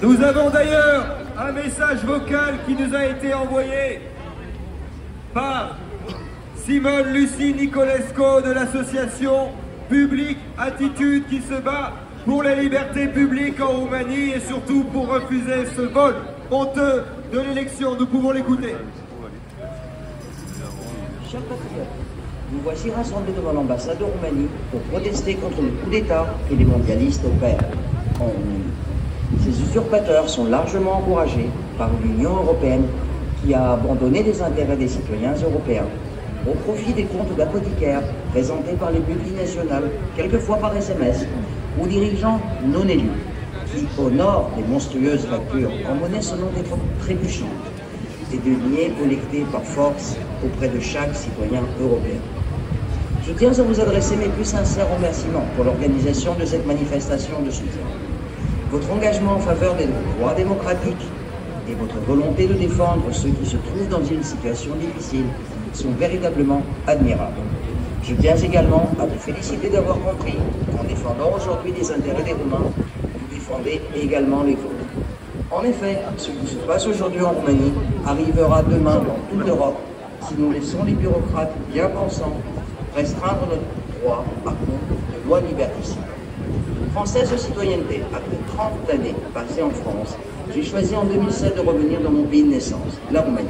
Nous avons d'ailleurs un message vocal qui nous a été envoyé par Simone Lucie Nicolesco de l'association Public Attitude qui se bat pour les libertés publiques en Roumanie et surtout pour refuser ce vol honteux de l'élection. Nous pouvons l'écouter. Chers patriotes, nous voici rassemblés devant l'ambassade de Roumanie pour protester contre le coup d'État que les mondialistes opèrent en Roumanie. Ces usurpateurs sont largement encouragés par l'Union européenne qui a abandonné les intérêts des citoyens européens au profit des comptes d'apothicaires présentés par les multinationales, quelquefois par SMS, ou dirigeants non élus, qui honorent des monstrueuses factures en monnaie selon des trébuchantes, des deniers collectés par force auprès de chaque citoyen européen. Je tiens à vous adresser mes plus sincères remerciements pour l'organisation de cette manifestation de soutien. Votre engagement en faveur des droits démocratiques et votre volonté de défendre ceux qui se trouvent dans une situation difficile sont véritablement admirables. Je tiens également à vous féliciter d'avoir compris qu'en défendant aujourd'hui les intérêts des Roumains, vous défendez également les vôtres. En effet, ce qui se passe aujourd'hui en Roumanie arrivera demain dans toute l'Europe si nous laissons les bureaucrates bien pensants restreindre notre droit à compte de lois liberticides. Française de citoyenneté, après 30 années passées en France, j'ai choisi en 2007 de revenir dans mon pays de naissance, la Roumanie.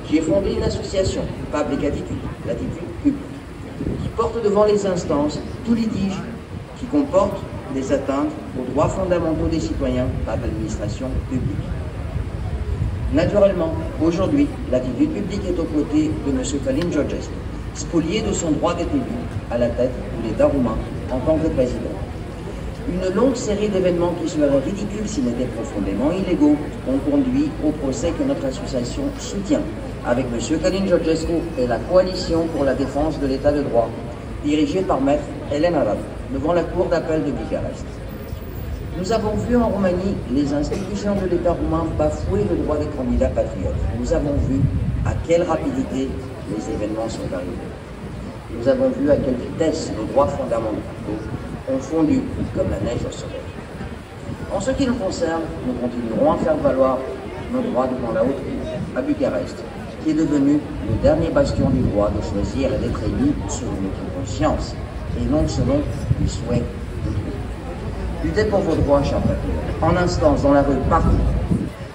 J'y ai fondé une association, Public Attitude, l'attitude publique, qui porte devant les instances tout litige qui comporte des atteintes aux droits fondamentaux des citoyens par l'administration publique. Naturellement, aujourd'hui, l'attitude publique est aux côtés de M. Călin Georgescu, spolié de son droit d'être élu à la tête de l'État roumain en tant que président. Une longue série d'événements qui seraient ridicules s'ils n'étaient profondément illégaux ont conduit au procès que notre association soutient avec M. Călin Georgescu et la coalition pour la défense de l'état de droit, dirigée par maître Elena Radu, devant la cour d'appel de Bucarest. Nous avons vu en Roumanie les institutions de l'état roumain bafouer le droit des candidats patriotes. Nous avons vu à quelle rapidité les événements sont arrivés. Nous avons vu à quelle vitesse nos droits fondamentaux ont fondu comme la neige au soleil. En ce qui nous concerne, nous continuerons à faire valoir nos droits devant la haute cour, à Bucarest, qui est devenu le dernier bastion du droit de choisir et d'être élu selon notre conscience, et non selon les souhaits de tous. Luttez pour vos droits, chers patriotes, en instance, dans la rue, partout.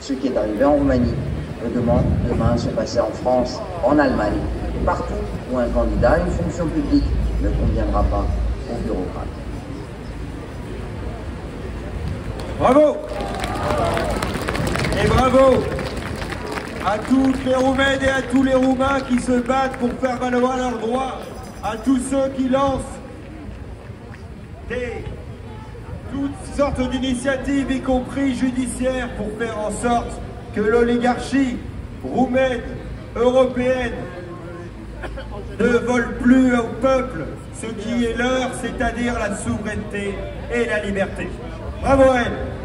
Ce qui est arrivé en Roumanie peut demain se passer en France, en Allemagne, partout où un candidat à une fonction publique ne conviendra pas aux bureaucrates. Bravo! Et bravo à toutes les Roumaines et à tous les Roumains qui se battent pour faire valoir leurs droits, à tous ceux qui lancent toutes sortes d'initiatives, y compris judiciaires, pour faire en sorte que l'oligarchie roumaine, européenne, ne vole plus au peuple ce qui est leur, c'est-à-dire la souveraineté et la liberté. Bravo à elle!